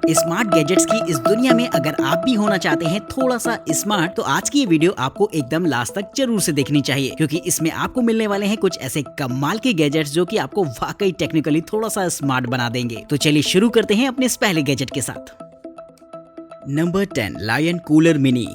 Smart gadgets की इस दुनिया में अगर आप भी होना चाहते हैं थोड़ा सा स्मार्ट, तो आज की ये वीडियो आपको एकदम लास्ट तक जरूर से देखनी चाहिए, क्योंकि इसमें आपको मिलने वाले हैं कुछ ऐसे कमाल के गैजेट्स जो कि आपको वाकई टेक्निकली थोड़ा सा स्मार्ट बना देंगे। तो चलिए शुरू करते हैं अपने इस पहले गैजेट के साथ। Number 10, lion cooler mini.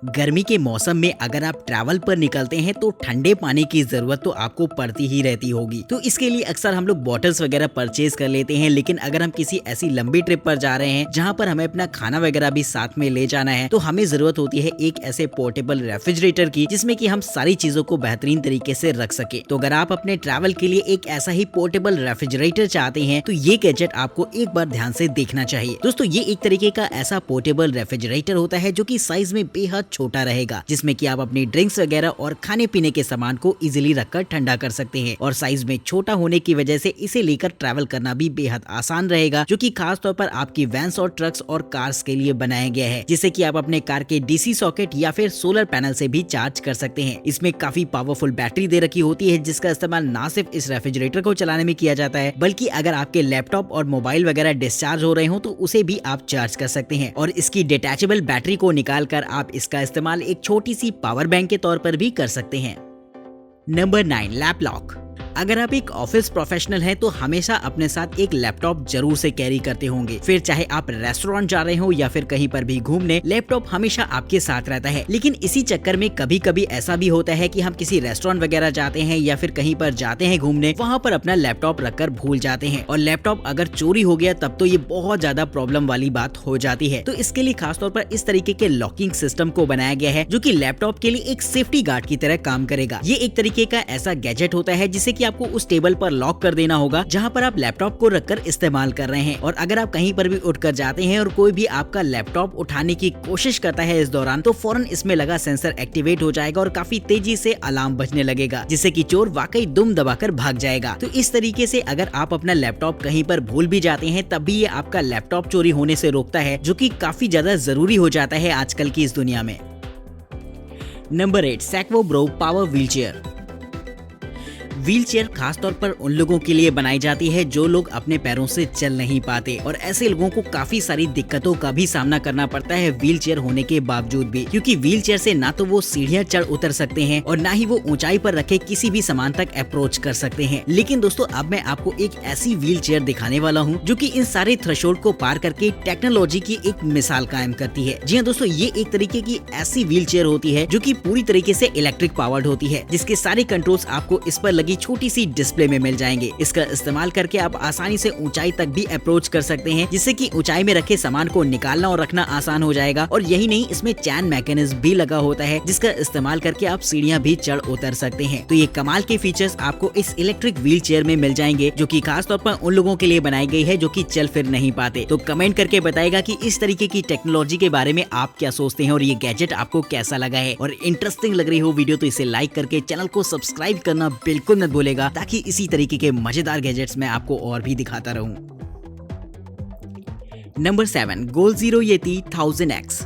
गर्मी के मौसम में अगर आप ट्रैवल पर निकलते हैं तो ठंडे पानी की जरूरत तो आपको पड़ती ही रहती होगी। तो इसके लिए अक्सर हम लोग बॉटल्स वगैरह परचेज कर लेते हैं, लेकिन अगर हम किसी ऐसी लंबी ट्रिप पर जा रहे हैं जहां पर हमें अपना खाना वगैरह भी साथ में ले जाना है, तो हमें जरूरत होती है एक ऐसे पोर्टेबल रेफ्रिजरेटर की जिसमें कि हम सारी चीजों को बेहतरीन तरीके से रख सके। तो अगर आप अपने ट्रैवल के लिए एक ऐसा ही पोर्टेबल रेफ्रिजरेटर चाहते हैं तो ये गैजेट आपको एक बार ध्यान से देखना चाहिए। दोस्तों, ये एक तरीके का ऐसा पोर्टेबल रेफ्रिजरेटर होता है जो कि साइज में बेहद छोटा रहेगा, जिसमें कि आप अपनी ड्रिंक्स वगैरह और खाने पीने के सामान को इजीली रखकर ठंडा कर सकते हैं। और साइज में छोटा होने की वजह से इसे लेकर ट्रैवल करना भी बेहद आसान रहेगा, जो कि खास तौर पर आपकी वैन्स और ट्रक्स और कार्स के लिए बनाया गया है, जिससे कि आप अपने कार के डीसी सॉकेट या फिर सोलर पैनल से भी चार्ज कर सकते हैं। इसमें काफी पावरफुल बैटरी दे रखी होती है, जिसका इस्तेमाल ना सिर्फ इस रेफ्रिजरेटर को चलाने में किया जाता है, बल्कि अगर आपके लैपटॉप और मोबाइल वगैरह डिस्चार्ज हो रहे हो तो उसे भी आप चार्ज कर सकते हैं। और इसकी डिटैचेबल बैटरी को निकाल कर आप इसका इस्तेमाल एक छोटी सी पावर बैंक के तौर पर भी कर सकते हैं। Number 9, lap lock. अगर आप एक ऑफिस प्रोफेशनल हैं तो हमेशा अपने साथ एक लैपटॉप जरूर से कैरी करते होंगे। फिर चाहे आप रेस्टोरेंट जा रहे हो या फिर कहीं पर भी घूमने, लैपटॉप हमेशा आपके साथ रहता है। लेकिन इसी चक्कर में कभी कभी ऐसा भी होता है कि हम किसी रेस्टोरेंट वगैरह जाते हैं या फिर कहीं पर जाते हैं घूमने, वहाँ पर अपना लैपटॉप रखकर भूल जाते हैं और लैपटॉप अगर चोरी हो गया तब तो ये बहुत ज्यादा प्रॉब्लम वाली बात हो जाती है। तो इसके लिए खासतौर पर इस तरीके के लॉकिंग सिस्टम को बनाया गया है, जो कि लैपटॉप के लिए एक सेफ्टी गार्ड की तरह काम करेगा। ये एक तरीके का ऐसा गैजेट होता है जिसे कि आपको उस टेबल पर लॉक कर देना होगा जहां पर आप लैपटॉप को रखकर इस्तेमाल कर रहे हैं। और अगर आप कहीं पर भी उठकर जाते हैं और कोई भी आपका लैपटॉप उठाने की कोशिश करता है इस दौरान, तो फौरन इसमें लगा सेंसर एक्टिवेट हो जाएगा और काफी तेजी से अलार्म बजने लगेगा, जिससे कि चोर वाकई दुम दबाकर भाग जाएगा। तो इस तरीके से अगर आप अपना लैपटॉप कहीं पर भूल भी जाते हैं तब भी ये आपका लैपटॉप चोरी होने से रोकता है, जो कि काफी ज्यादा जरूरी हो जाता है आजकल की इस दुनिया में। नंबर 8, सैक्वो ब्रो पावर व्हीलचेयर। व्हीलचेयर खासतौर पर उन लोगों के लिए बनाई जाती है जो लोग अपने पैरों से चल नहीं पाते, और ऐसे लोगों को काफी सारी दिक्कतों का भी सामना करना पड़ता है व्हीलचेयर होने के बावजूद भी, क्योंकि व्हीलचेयर से ना तो वो सीढ़ियां चढ़ उतर सकते हैं और ना ही वो ऊंचाई पर रखे किसी भी सामान तक अप्रोच कर सकते हैं। लेकिन दोस्तों, अब मैं आपको एक ऐसी व्हीलचेयर दिखाने वाला हूँ जो कि इन सारे थ्रेशोल्ड को पार करके टेक्नोलॉजी की एक मिसाल कायम करती है। जी हाँ दोस्तों, ये एक तरीके की ऐसी व्हीलचेयर होती है जो कि पूरी तरीके से इलेक्ट्रिक पावर्ड होती है, जिसके सारे कंट्रोल्स आपको इस पर लगी छोटी सी डिस्प्ले में मिल जाएंगे। इसका इस्तेमाल करके आप आसानी से ऊंचाई तक भी अप्रोच कर सकते हैं, जिससे कि ऊंचाई में रखे सामान को निकालना और रखना आसान हो जाएगा। और यही नहीं, इसमें चैन मैकेनिज्म भी लगा होता है, जिसका इस्तेमाल करके आप सीढ़ियां भी चढ़ उतर सकते हैं। तो ये कमाल के फीचर्स आपको इस इलेक्ट्रिक व्हील चेयर में मिल जाएंगे, जो कि खास तौर पर उन लोगों के लिए बनाई गई है जो कि चल फिर नहीं पाते। तो कमेंट करके बताएगा कि इस तरीके की टेक्नोलॉजी के बारे में आप क्या सोचते हैं और ये गैजेट आपको कैसा लगा है। और इंटरेस्टिंग लग रही हो वीडियो तो इसे लाइक करके चैनल को सब्सक्राइब करना बिल्कुल मत भूलेगा, ताकि इसी तरीके के मजेदार गैजेट्स मैं आपको और भी दिखाता रहूं। नंबर 7, गोल जीरो येती 1000X।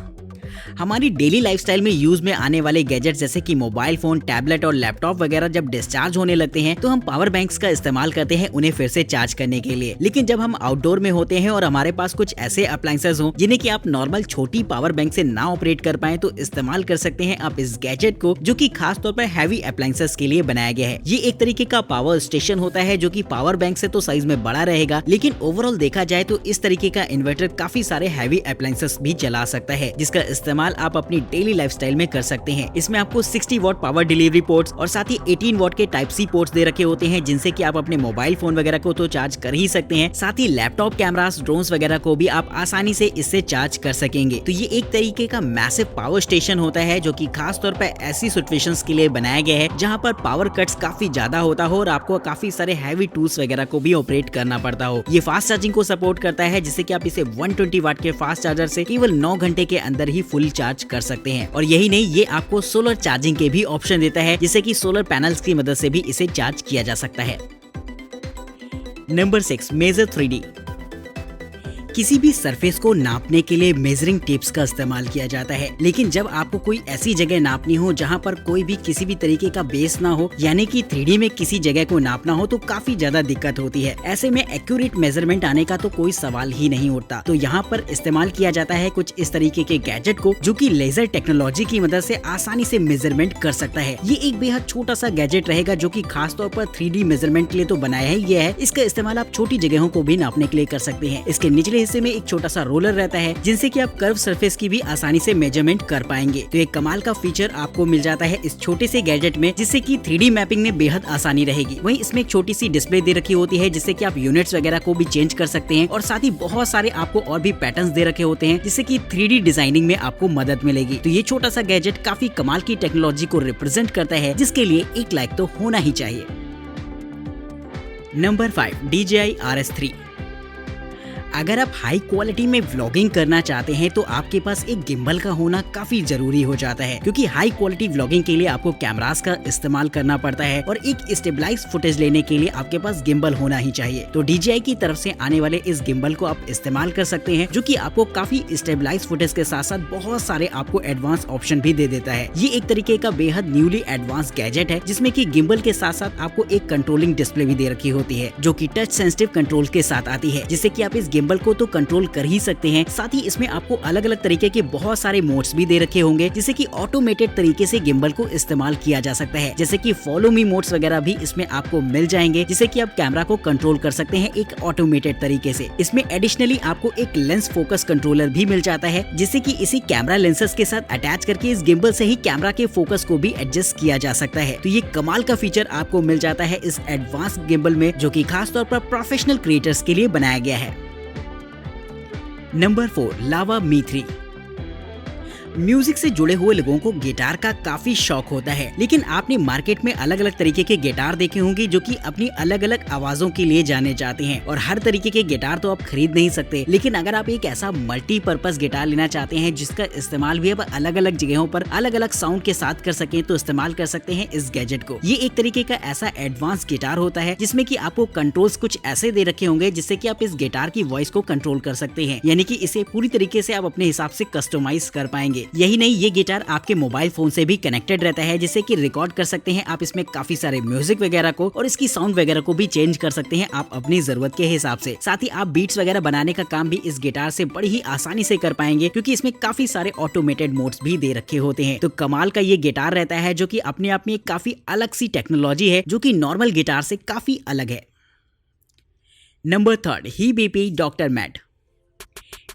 हमारी डेली लाइफस्टाइल में यूज में आने वाले गैजेट जैसे कि मोबाइल फोन, टैबलेट और लैपटॉप वगैरह जब डिस्चार्ज होने लगते हैं तो हम पावर बैंक्स का इस्तेमाल करते हैं उन्हें फिर से चार्ज करने के लिए। लेकिन जब हम आउटडोर में होते हैं और हमारे पास कुछ ऐसे अप्लायंसेस हो जिन्हें कि आप नॉर्मल छोटी पावर बैंक से ना ऑपरेट कर पाए, तो इस्तेमाल कर सकते हैं आप इस गैजेट को, जो कि खास तौर पर हैवी अप्लायंसेस के लिए बनाया गया है। ये एक तरीके का पावर स्टेशन होता है जो कि पावर बैंक से तो साइज में बड़ा रहेगा, लेकिन ओवरऑल देखा जाए तो इस तरीके का इन्वर्टर काफी सारे हैवी अप्लायंसेस भी चला सकता है, जिसका इस्तेमाल आप अपनी डेली लाइफस्टाइल में कर सकते हैं। इसमें आपको 60 वॉट पावर डिलीवरी पोर्ट्स और साथ ही 18 वॉट के टाइप सी पोर्ट्स दे रखे होते हैं, जिनसे कि आप अपने मोबाइल फोन वगैरह को तो चार्ज कर ही सकते हैं, साथ ही लैपटॉप, कैमरास, ड्रोन्स वगैरह को भी आप आसानी से इससे चार्ज कर सकेंगे। तो ये एक तरीके का मैसिव पावर स्टेशन होता है, जो कि खास तौर पर ऐसी सिचुएशंस के लिए बनाया गया है जहाँ पर पावर कट्स काफी ज्यादा होता हो और आपको काफी सारे हैवी टूल्स वगैरह को भी ऑपरेट करना पड़ता हो। ये फास्ट चार्जिंग को सपोर्ट करता है, जिससे कि आप इसे 120 वाट के फास्ट चार्जर से केवल 9 घंटे के अंदर ही फुल चार्ज कर सकते हैं। और यही नहीं, ये आपको सोलर चार्जिंग के भी ऑप्शन देता है, जिससे कि सोलर पैनल्स की मदद से भी इसे चार्ज किया जा सकता है। Number 6, major 3D। किसी भी सरफेस को नापने के लिए मेजरिंग टेप्स का इस्तेमाल किया जाता है, लेकिन जब आपको कोई ऐसी जगह नापनी हो जहाँ पर कोई भी किसी भी तरीके का बेस ना हो, यानी कि 3D में किसी जगह को नापना हो, तो काफी ज्यादा दिक्कत होती है। ऐसे में एक्यूरेट मेजरमेंट आने का तो कोई सवाल ही नहीं उठता। तो यहाँ पर इस्तेमाल किया जाता है कुछ इस तरीके के गैजेट को, जो कि लेजर टेक्नोलॉजी की मदद से आसानी से मेजरमेंट कर सकता है। ये एक बेहद छोटा सा गैजेट रहेगा जो कि खास तौर पर 3D मेजरमेंट के लिए तो बनाया ही गया है। इसका इस्तेमाल आप छोटी जगहों को भी नापने के लिए कर सकते हैं। इसके निचले हिस्से में एक छोटा सा रोलर रहता है, जिनसे कि आप कर्व सरफेस की भी आसानी से मेजरमेंट कर पाएंगे। तो एक कमाल का फीचर आपको मिल जाता है इस छोटे से गैजेट में, जिससे कि 3D मैपिंग में बेहद आसानी रहेगी। वहीं इसमें एक छोटी सी डिस्प्ले दे रखी होती है, जिससे कि आप यूनिट्स वगैरह को भी चेंज कर सकते हैं, और साथ ही बहुत सारे आपको और भी पैटर्न्स दे रखे होते हैं, जिससे कि 3D डिजाइनिंग में आपको मदद मिलेगी। तो ये छोटा सा गैजेट काफी कमाल की टेक्नोलॉजी को रिप्रेजेंट करता है, जिसके लिए एक लाइक तो होना ही चाहिए। Number 5, DJI RS3। अगर आप हाई क्वालिटी में व्लॉगिंग करना चाहते हैं तो आपके पास एक गिम्बल का होना काफी जरूरी हो जाता है, क्योंकि हाई क्वालिटी व्लॉगिंग के लिए आपको कैमरास का इस्तेमाल करना पड़ता है, और एक स्टेबलाइज फुटेज लेने के लिए आपके पास गिम्बल होना ही चाहिए। तो DJI की तरफ से आने वाले इस गिम्बल को आप इस्तेमाल कर सकते हैं, जो कि आपको काफी स्टेबलाइज फुटेज के साथ साथ बहुत सारे आपको एडवांस ऑप्शन भी दे देता है। ये एक तरीके का बेहद न्यूली एडवांस गैजेट है, जिसमें की गिम्बल के साथ साथ आपको एक कंट्रोलिंग डिस्प्ले भी दे रखी होती है, जो की टच सेंसिटिव कंट्रोल के साथ आती है, जिससे की आप इस गिम्बल को तो कंट्रोल कर ही सकते हैं। साथ ही इसमें आपको अलग अलग तरीके के बहुत सारे मोड्स भी दे रखे होंगे, जिससे कि ऑटोमेटेड तरीके से गिम्बल को इस्तेमाल किया जा सकता है, जैसे कि फॉलो मी मोड्स वगैरह भी इसमें आपको मिल जाएंगे, जिससे कि आप कैमरा को कंट्रोल कर सकते हैं एक ऑटोमेटेड तरीके से। इसमें एडिशनली आपको एक लेंस फोकस कंट्रोलर भी मिल जाता है, जिससे कि इसी कैमरा लेंसेज के साथ अटैच करके इस गिम्बल से ही कैमरा के फोकस को भी एडजस्ट किया जा सकता है। तो ये कमाल का फीचर आपको मिल जाता है इस एडवांस गिम्बल में, जो कि खास तौर पर प्रोफेशनल क्रिएटर्स के लिए बनाया गया है। नंबर 4, लावा मी 3। म्यूजिक से जुड़े हुए लोगों को गिटार का काफी शौक होता है, लेकिन आपने मार्केट में अलग अलग तरीके के गिटार देखे होंगे, जो कि अपनी अलग अलग आवाजों के लिए जाने जाते हैं, और हर तरीके के गिटार तो आप खरीद नहीं सकते। लेकिन अगर आप एक ऐसा मल्टीपर्पज गिटार लेना चाहते हैं, जिसका इस्तेमाल भी आप अलग अलग जगहों पर अलग अलग साउंड के साथ कर सकें, तो इस्तेमाल कर सकते हैं इस गैजेट को। ये एक तरीके का ऐसा एडवांस गिटार होता है, जिसमें की आपको कंट्रोल्स कुछ ऐसे दे रखे होंगे, जिससे की आप इस गिटार की वॉइस को कंट्रोल कर सकते हैं, यानी कि इसे पूरी तरीके से आप अपने हिसाब से कस्टमाइज कर पाएंगे। यही नहीं, ये गिटार आपके मोबाइल फोन से भी कनेक्टेड रहता है, जिससे कि रिकॉर्ड कर सकते हैं आप इसमें काफी सारे म्यूजिक वगैरह को, और इसकी साउंड वगैरह को भी चेंज कर सकते हैं आप अपनी जरूरत के हिसाब से। साथ ही आप बीट्स वगैरह बनाने का काम भी इस गिटार से बड़ी ही आसानी से कर पाएंगे, क्योंकि इसमें काफी सारे ऑटोमेटेड मोड्स भी दे रखे होते हैं। तो कमाल का ये गिटार रहता है, जो कि अपने आप में एक काफी अलग सी टेक्नोलॉजी है, जो कि नॉर्मल गिटार से काफी अलग है। Number 3, HiBP Dr. Mat।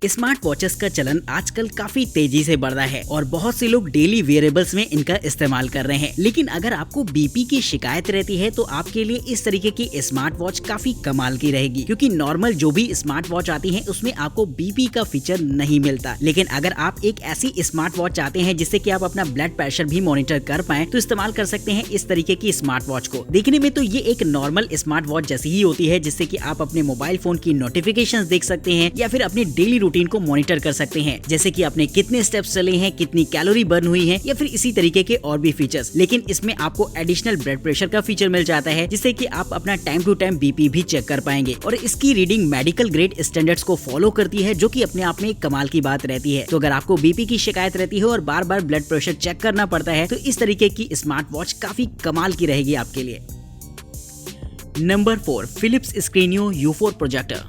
Smart watches का चलन आजकल काफी तेजी से बढ़ रहा है, और बहुत से लोग डेली वेयरेबल्स में इनका इस्तेमाल कर रहे हैं। लेकिन अगर आपको बीपी की शिकायत रहती है, तो आपके लिए इस तरीके की स्मार्ट वॉच काफी कमाल की रहेगी, क्योंकि नॉर्मल जो भी स्मार्ट वॉच आती है उसमें आपको बीपी का फीचर नहीं मिलता। लेकिन अगर आप एक ऐसी स्मार्ट वॉच चाहते हैं जिससे कि आप अपना ब्लड प्रेशर भी मॉनिटर कर पाए, तो इस्तेमाल कर सकते हैं इस तरीके की स्मार्ट वॉच को। देखने में तो ये एक नॉर्मल स्मार्ट वॉच जैसी ही होती है, जिससे कि आप अपने मोबाइल फोन की नोटिफिकेशंस देख सकते हैं, या फिर अपनी डेली रूटीन को मॉनिटर कर सकते हैं, जैसे कि आपने कितने स्टेप्स चले हैं, कितनी कैलोरी बर्न हुई है, या फिर इसी तरीके के और भी फीचर्स। लेकिन इसमें आपको एडिशनल ब्लड प्रेशर का फीचर मिल जाता है, जिससे कि आप अपना टाइम टू टाइम बीपी भी चेक कर पाएंगे, और इसकी रीडिंग मेडिकल ग्रेड स्टैंडर्ड्स को फॉलो करती है, जो कि अपने आप में एक कमाल की बात रहती है। तो अगर आपको बीपी की शिकायत रहती है और बार बार ब्लड प्रेशर चेक करना पड़ता है, तो इस तरीके की स्मार्ट वॉच काफी कमाल की रहेगी आपके लिए। Number 4, Philips Screeneo U4 projector.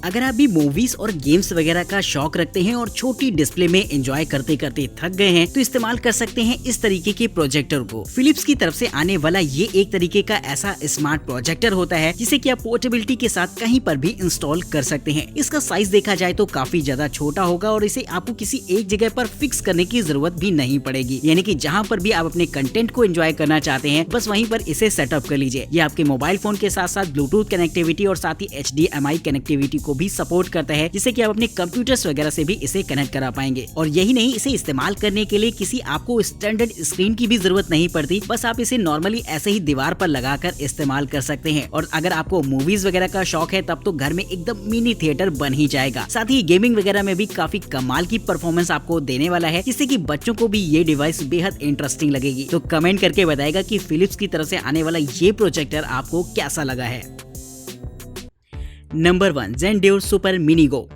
अगर आप भी मूवीज और गेम्स वगैरह का शौक रखते हैं और छोटी डिस्प्ले में एंजॉय करते करते थक गए हैं, तो इस्तेमाल कर सकते हैं इस तरीके के प्रोजेक्टर को। फिलिप्स की तरफ से आने वाला ये एक तरीके का ऐसा स्मार्ट प्रोजेक्टर होता है, जिसे कि आप पोर्टेबिलिटी के साथ कहीं पर भी इंस्टॉल कर सकते हैं। इसका साइज देखा जाए तो काफी ज्यादा छोटा होगा, और इसे आपको किसी एक जगह पर फिक्स करने की जरूरत भी नहीं पड़ेगी, यानी कि जहाँ पर भी आप अपने कंटेंट को एंजॉय करना चाहते हैं, बस वहीं पर इसे सेटअप कर लीजिए। ये आपके मोबाइल फोन के साथ साथ ब्लूटूथ कनेक्टिविटी और साथ ही HDMI कनेक्टिविटी को भी सपोर्ट करता है, जिससे कि आप अपने कंप्यूटर्स वगैरह से भी इसे कनेक्ट करा पाएंगे। और यही नहीं, इसे इस्तेमाल करने के लिए किसी आपको स्टैंडर्ड स्क्रीन की भी जरूरत नहीं पड़ती, बस आप इसे नॉर्मली ऐसे ही दीवार पर लगाकर इस्तेमाल कर सकते हैं। और अगर आपको मूवीज वगैरह का शौक है, तब तो घर में एकदम मिनी थिएटर बन ही जाएगा। साथ ही गेमिंग वगैरह में भी काफी कमाल की परफॉर्मेंस आपको देने वाला है, जिससे कि बच्चों को भी ये डिवाइस बेहद इंटरेस्टिंग लगेगी। तो कमेंट करके बताएगा कि फिलिप्स की तरफ से आने वाला ये प्रोजेक्टर आपको कैसा लगा है। नंबर 1 Zendur सुपर मिनी गो।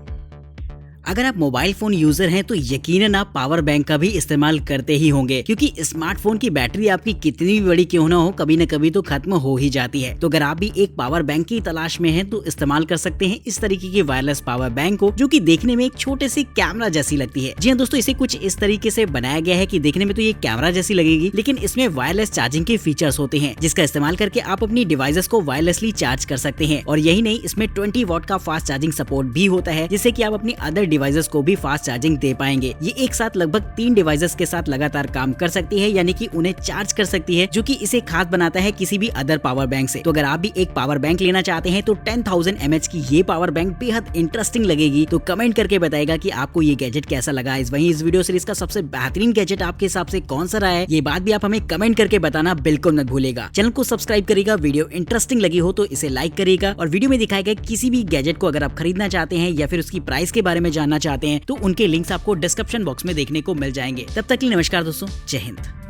अगर आप मोबाइल फोन यूजर हैं तो यकीनन आप पावर बैंक का भी इस्तेमाल करते ही होंगे, क्योंकि स्मार्टफोन की बैटरी आपकी कितनी भी बड़ी क्यों ना हो, कभी न कभी तो खत्म हो ही जाती है। तो अगर आप भी एक पावर बैंक की तलाश में हैं तो इस्तेमाल कर सकते हैं इस तरीके की वायरलेस पावर बैंक को, जो कि देखने में एक छोटे से कैमरा जैसी लगती है। जी हाँ दोस्तों, इसे कुछ इस तरीके से बनाया गया है कि देखने में तो ये कैमरा जैसी लगेगी, लेकिन इसमें वायरलेस चार्जिंग के फीचर्स होते हैं, जिसका इस्तेमाल करके आप अपनी डिवाइसेस को वायरलेसली चार्ज कर सकते हैं। और यही नहीं, इसमें 20 वॉट का फास्ट चार्जिंग सपोर्ट भी होता है, जिससे कि आप अपनी अदर डिवाइसेस को भी फास्ट चार्जिंग दे पाएंगे। ये एक साथ लगभग 3 डिवाइसेस के साथ लगातार काम कर सकती है, यानी कि उन्हें चार्ज कर सकती है, जो कि इसे खास बनाता है किसी भी अदर पावर बैंक से। तो अगर आप भी एक पावर बैंक लेना चाहते हैं तो 10,000 mAh की ये पावर बैंक बेहद इंटरेस्टिंग लगेगी। तो कमेंट करके बताएगा कि आपको ये गैजेट कैसा लगा। वहीं इस वीडियो सीरीज का सबसे बेहतरीन गैजेट आपके हिसाब से कौन सा रहा है, ये बात भी आप हमें कमेंट करके बताना बिल्कुल मत भूलेगा। चैनल को सब्सक्राइब करेगा, वीडियो इंटरेस्टिंग लगी हो तो इसे लाइक करेगा, और वीडियो में दिखाए गए किसी भी गैजेट को अगर आप खरीदना चाहते हैं या फिर उसकी प्राइस के बारे में जानना चाहते हैं तो उनके लिंक्स आपको डिस्क्रिप्शन बॉक्स में देखने को मिल जाएंगे। तब तक के लिए नमस्कार दोस्तों, जय हिंद।